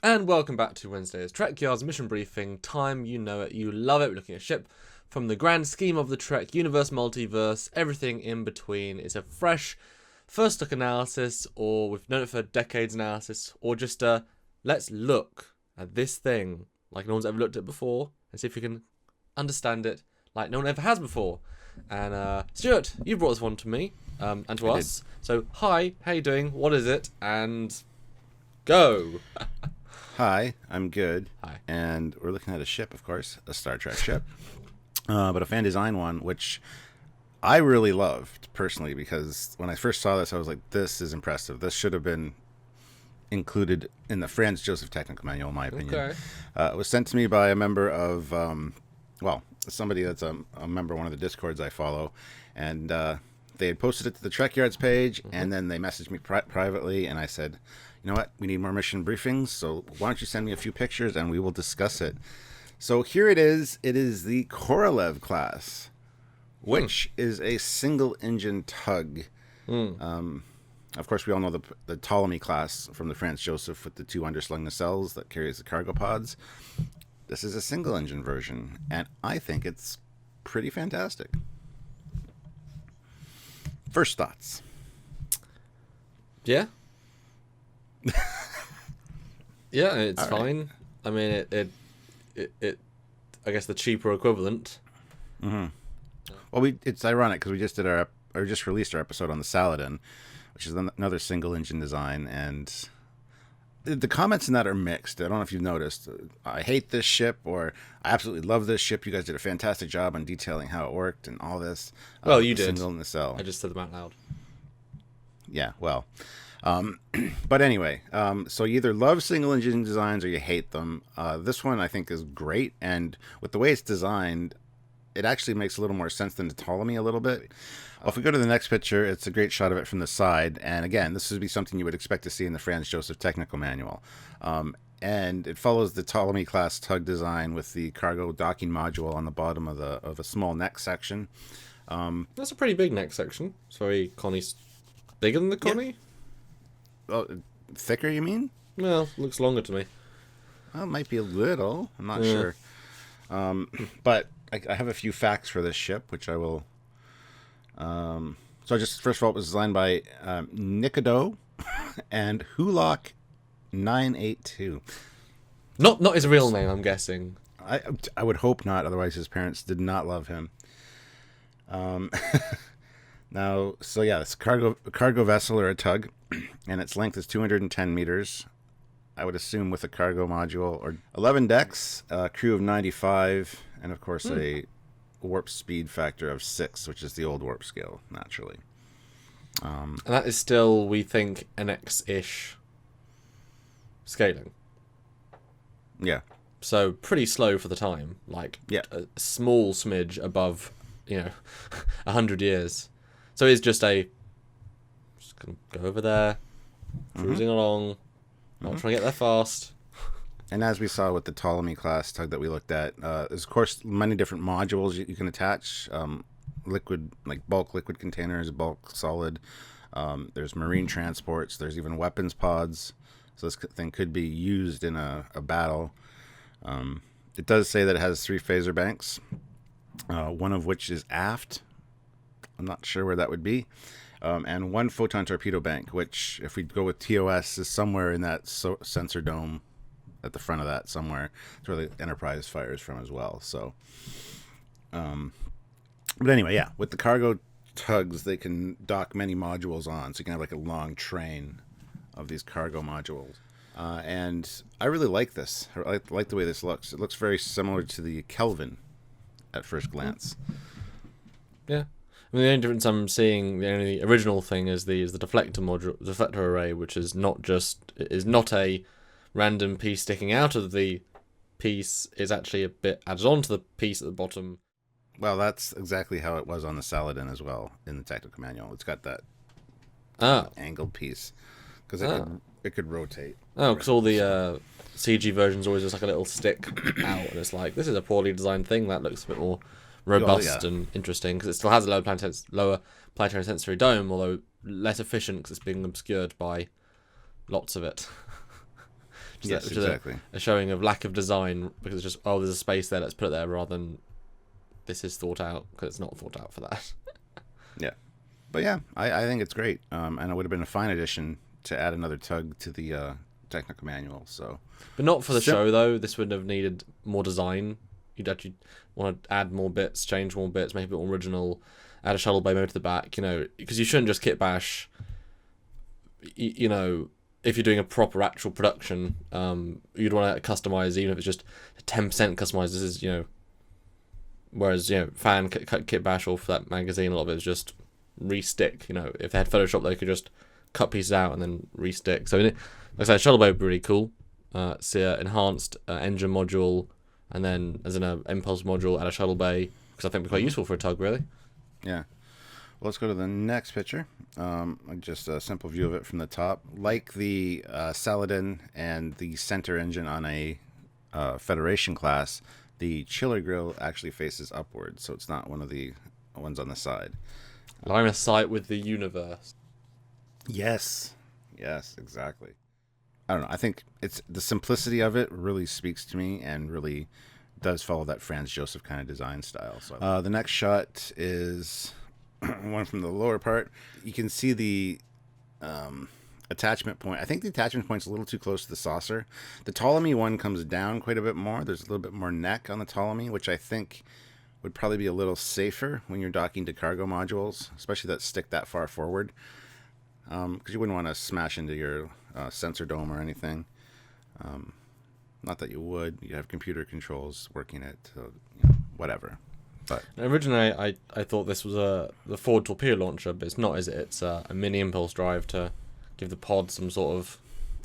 And welcome back to Wednesday's Trek Yard's mission briefing. Time, you know it, you love it. We're looking at a ship from the grand scheme of the Trek universe, multiverse, everything in between. It's a fresh first look analysis, or we've known it for decades analysis, or just a let's look at this thing like no one's ever looked at before and see if we can understand it like no one ever has before. And Stuart, you brought this one to me and to us. So hi, how you doing? What is it? And go. Hi, I'm good. Hi. And we're looking at a ship, of course, a Star Trek ship, but a fan design one, which I really loved personally, because when I first saw this, I was like, this is impressive. This should have been included in the Franz Joseph Technical Manual, in my opinion. Okay. It was sent to me by a member of, somebody that's a member of one of the Discords I follow, and they had posted it to the Trek Yards page, and then they messaged me privately, and I said, you know what, we need more mission briefings, so why don't you send me a few pictures and we will discuss it. So here it is. It is the Korolev class, which is a single-engine tug. Of course, we all know the Ptolemy class from the Franz Joseph with the two underslung nacelles that carries the cargo pods. This is a single-engine version, and I think it's pretty fantastic. First thoughts. Yeah. Yeah, it's All right. fine. I mean, it I guess the cheaper equivalent. Well, it's ironic because we just just released our episode on the Saladin, which is another single-engine design, and the comments in that are mixed. I don't know if you've noticed. I hate this ship, or I absolutely love this ship. You guys did a fantastic job on detailing how it worked and all this. Well, you did. Single nacelle. I just said them out loud. Yeah, well. But anyway, so you either love single-engine designs or you hate them. This one I think is great, and with the way it's designed, it actually makes a little more sense than the Ptolemy a little bit. Well, if we go to the next picture, it's a great shot of it from the side, and again, this would be something you would expect to see in the Franz Joseph Technical Manual. And it follows the Ptolemy class tug design with the cargo docking module on the bottom of a small neck section. That's a pretty big neck section. It's very Connie's bigger than the Connie. Well, thicker, you mean? Well, looks longer to me. Well, it might be a little. I'm not sure. But I have a few facts for this ship, which I will. So just first of all, it was designed by Nikado and Hulok 982. Not his real name, I'm guessing. I would hope not. Otherwise, his parents did not love him. Now, so yeah, it's a cargo vessel or a tug, and its length is 210 meters. I would assume with a cargo module, or 11 decks, a crew of 95, and of course a warp speed factor of 6, which is the old warp scale, naturally. And that is still, we think, an X-ish scaling. Yeah. So pretty slow for the time. Like Yeah. a small smidge above, 100 years. So it's just just gonna go over there, cruising along, not trying to get there fast. And as we saw with the Ptolemy class tug that we looked at, there's of course many different modules you can attach. Liquid, like bulk liquid containers, bulk solid. There's marine transports. There's even weapons pods. So this thing could be used in a battle. It does say that it has 3 phaser banks, one of which is aft. I'm not sure where that would be. And 1 photon torpedo bank, which, if we go with TOS, is somewhere in that sensor dome at the front of that somewhere. It's where the Enterprise fires from as well. So, but anyway, yeah, with the cargo tugs, they can dock many modules on, so you can have like a long train of these cargo modules. And I really like this. I like the way this looks. It looks very similar to the Kelvin at first glance. Yeah. I mean, the only difference I'm seeing, the only original thing is the deflector module, deflector array, which is not a random piece sticking out of the piece. Is actually a bit added onto the piece at the bottom. Well, that's exactly how it was on the Saladin as well in the technical manual. It's got that angled piece because it could rotate. Oh, because all the CG versions always just like a little stick out, and it's like, this is a poorly designed thing that looks a bit more robust and interesting, because it still has a lower planetary sensory dome, although less efficient because it's being obscured by lots of it. Yes, which exactly. is a showing of lack of design, because it's just, oh, there's a space there, let's put it there, rather than this is thought out, because it's not thought out for that. Yeah. But yeah, I think it's great. And it would have been a fine addition to add another tug to the technical manual. So, But not for the show, though. This would have needed more design. You'd actually want to add more bits, change more bits, make it more original, add a shuttle bay motor to the back, because you shouldn't just kit bash, if you're doing a proper actual production, you'd want to customize, even if it's just 10% customized. This is, whereas, fan kit bash, or for that magazine, a lot of it is just restick. If they had Photoshop, they could just cut pieces out and then restick. So, like I said, shuttle bay would be really cool. See an enhanced engine module, and then as an impulse module, add a shuttle bay, because I think it'd be quite useful for a tug, really. Yeah. Well, let's go to the next picture. Just a simple view of it from the top. Like the Saladin and the center engine on a Federation class, the chiller grill actually faces upwards, so it's not one of the ones on the side. Line of sight with the universe. Yes, exactly. I don't know. I think it's the simplicity of it really speaks to me, and really does follow that Franz Joseph kind of design style. So the next shot is one from the lower part. You can see the attachment point. I think the attachment point's a little too close to the saucer. The Ptolemy one comes down quite a bit more. There's a little bit more neck on the Ptolemy, which I think would probably be a little safer when you're docking to cargo modules, especially that stick that far forward, because you wouldn't want to smash into your sensor dome or anything. Not that you would. You have computer controls working it, so, whatever. But originally, I thought this was the Ford torpedo launcher, but it's not, is it? It's a mini impulse drive to give the pod some sort of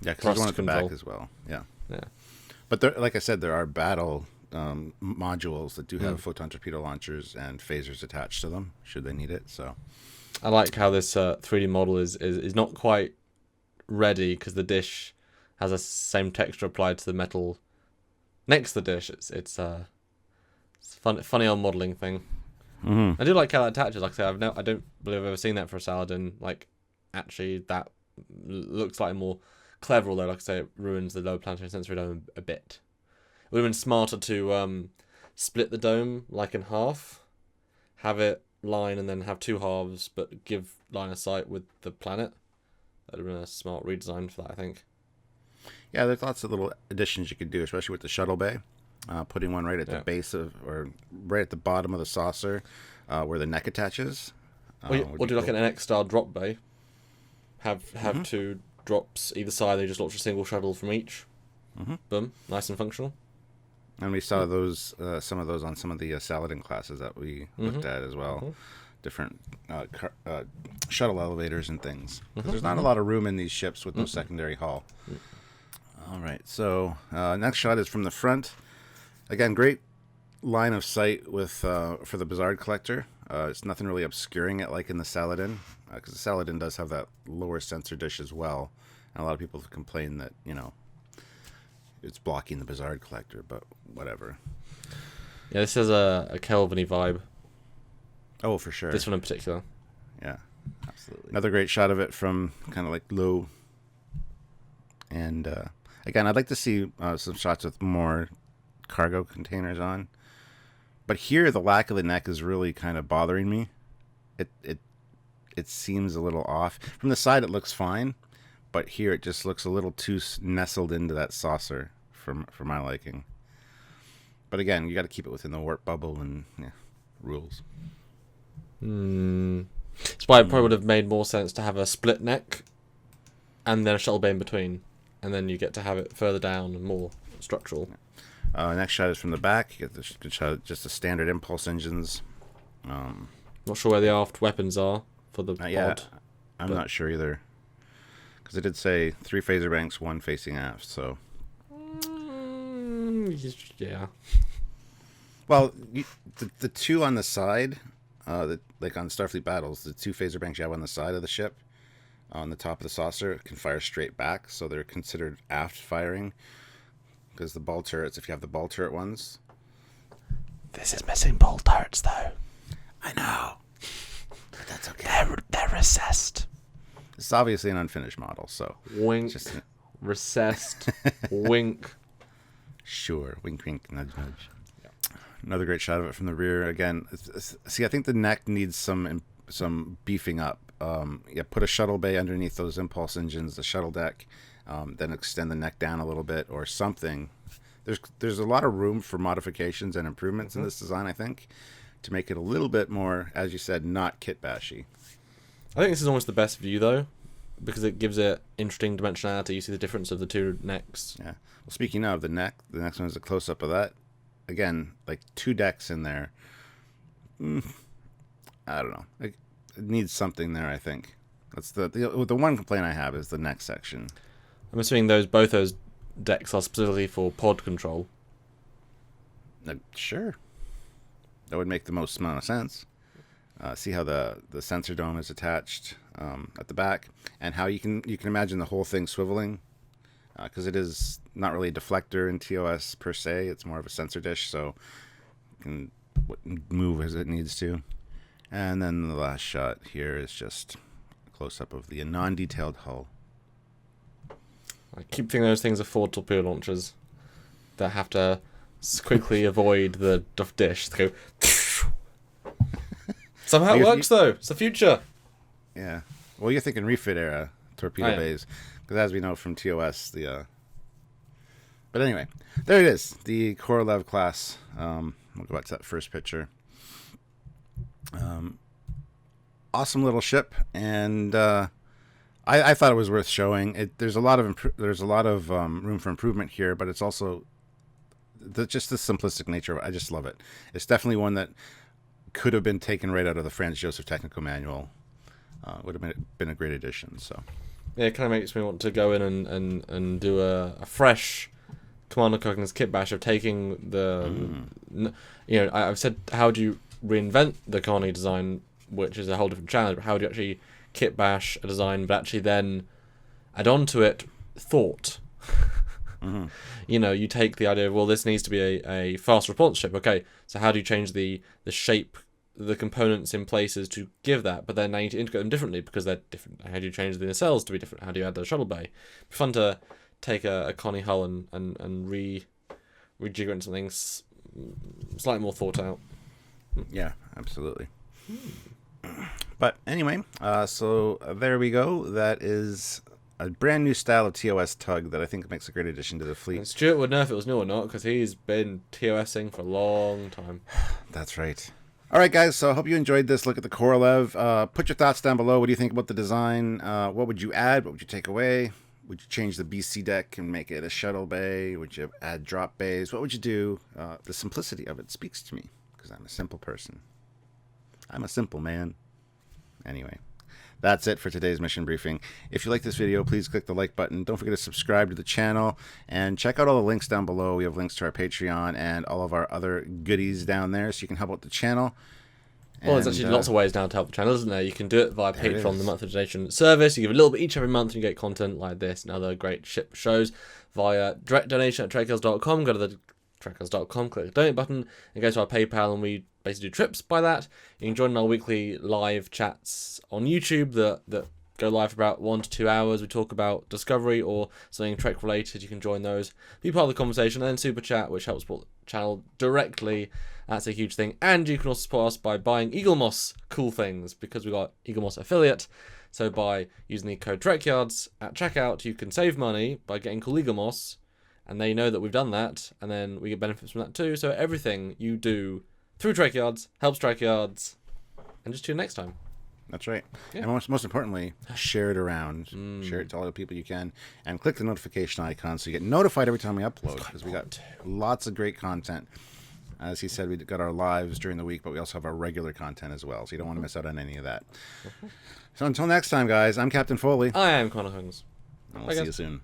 because there's one at the back as well. Yeah. But there, like I said, there are battle modules that do have photon torpedo launchers and phasers attached to them, should they need it. So I like how this 3D model is not quite ready, because the dish has the same texture applied to the metal next to the dish. It's funny old modelling thing. I do like how that attaches. Like I said, I don't believe I've ever seen that for a Saladin. Like, actually, that looks like more clever, although, like I say, it ruins the low planetary sensory dome a bit. It would have been smarter to split the dome, like, in half, have it line and then have two halves, but give line of sight with the planet. That would have been a smart redesign for that, I think. Yeah, there's lots of little additions you could do, especially with the shuttle bay. Putting one right at the base of, or right at the bottom of the saucer, where the neck attaches. Or do cool. like an NX-style drop bay. Have two drops either side. They just launch a single shuttle from each. Boom, nice and functional. And we saw those, some of those on some of the Saladin classes that we looked at as well. Different shuttle elevators and things. There's not a lot of room in these ships with no secondary hull. All right, so next shot is from the front. Again, great line of sight with for the Bizarre collector. It's nothing really obscuring it like in the Saladin, because the Saladin does have that lower sensor dish as well. And a lot of people have complained that, it's blocking the Bizarre collector, but whatever. Yeah, this has a Kelvin-y vibe. Oh, for sure. This one in particular. Yeah, absolutely. Another great shot of it from kind of like low. And again, I'd like to see some shots with more cargo containers on. But here, the lack of the neck is really kind of bothering me. It seems a little off. From the side, it looks fine. But here, it just looks a little too nestled into that saucer for my liking. But again, you got to keep it within the warp bubble and rules. That's why it probably would have made more sense to have a split neck and then a shuttle bay in between. And then you get to have it further down and more structural. Next shot is from the back. You get the shot, just the standard impulse engines. Not sure where the aft weapons are for the pod. I'm not sure either. Because it did say 3 phaser banks, 1 facing aft, so... yeah. Well, the 2 on the side, like on Starfleet Battles, the 2 phaser banks you have on the side of the ship, on the top of the saucer, can fire straight back, so they're considered aft firing. Because the ball turrets, if you have the ball turret ones... This is missing ball turrets, though. I know. But that's okay. They're recessed. It's obviously an unfinished model, so... Wink. recessed wink. Sure. Wink, wink, nudge, nudge. Another great shot of it from the rear. Again, see, I think the neck needs some beefing up. Put a shuttle bay underneath those impulse engines, the shuttle deck, then extend the neck down a little bit or something. There's a lot of room for modifications and improvements in this design, I think, to make it a little bit more, as you said, not kit bashy. I think this is almost the best view, though, because it gives it interesting dimensionality. You see the difference of the two necks. Yeah. Well, speaking of the neck, the next one is a close-up of that. Again, like 2 decks in there. I don't know. It needs something there, I think. That's the one complaint I have is the neck section. I'm assuming both those decks are specifically for pod control. Sure. That would make the most amount of sense. See how the sensor dome is attached at the back, and how you can imagine the whole thing swiveling, because it is not really a deflector in TOS per se. It's more of a sensor dish, so it can move as it needs to. And then the last shot here is just a close-up of the non-detailed hull. I keep thinking those things are Ford torpedo launchers that have to quickly avoid the dish. They go. Somehow it works, though. It's the future. Yeah. Well, you're thinking refit era torpedo bays, because as we know from TOS, But anyway, there it is, the Korolev class. We'll go back to that first picture. Awesome little ship, and I thought it was worth showing. There's a lot of room for improvement here, but it's also just the simplistic nature. I just love it. It's definitely one that could have been taken right out of the Franz Josef Technical Manual. Would have been a great addition. So yeah, it kind of makes me want to go in and do a fresh Commander Cognus kit bash of taking I've said, how do you reinvent the Connie design, which is a whole different challenge, but how do you actually kit bash a design but actually then add on to it thought? You take the idea of, well, this needs to be a fast response ship. Okay, so how do you change the shape, the components in places to give that? But then I need to integrate them differently because they're different. How do you change the nacelles to be different? How do you add the shuttle bay? It'd be fun to take a Connie hull and rejigger into something slightly more thought out. Yeah, absolutely. But anyway, so there we go. That is a brand new style of TOS tug that I think makes a great addition to the fleet. And Stuart would know if it was new or not, because he's been TOSing for a long time. That's right. All right, guys, so I hope you enjoyed this look at the Korolev. Put your thoughts down below. What do you think about the design? What would you add? What would you take away? Would you change the BC deck and make it a shuttle bay? Would you add drop bays? What would you do? The simplicity of it speaks to me, because I'm a simple person. I'm a simple man. Anyway, that's it for today's mission briefing. If you like this video, please click the like button. Don't forget to subscribe to the channel and check out all the links down below. We have links to our Patreon and all of our other goodies down there, so you can help out the channel. Well, there's actually lots of ways now to help the channel, isn't there? You can do it via Patreon, the monthly donation service. You give a little bit each every month, and you get content like this and other great ship shows via direct donation at trekkills.com. Go to the trekkills.com, click the donate button, and go to our PayPal, and we basically do trips by that. You can join our weekly live chats on YouTube that go live for about 1 to 2 hours. We talk about Discovery or something Trek related. You can join those, be part of the conversation, and then Super Chat, which helps support the channel directly. That's a huge thing. And you can also support us by buying Eaglemoss cool things, because we got Eaglemoss affiliate. So by using the code TrekYards at checkout, you can save money by getting cool Eaglemoss, and they know that we've done that, and then we get benefits from that too. So everything you do through TrekYards helps TrekYards, and just tune next time. That's right. Yeah. And most importantly, share it around. Share it to all the people you can, and click the notification icon so you get notified every time we upload, because we got lots of great content. As he said, we got our lives during the week, but we also have our regular content as well, so you don't want to miss out on any of that. So until next time, guys, I'm Captain Foley. I am Connor Holmes. And we'll see you soon.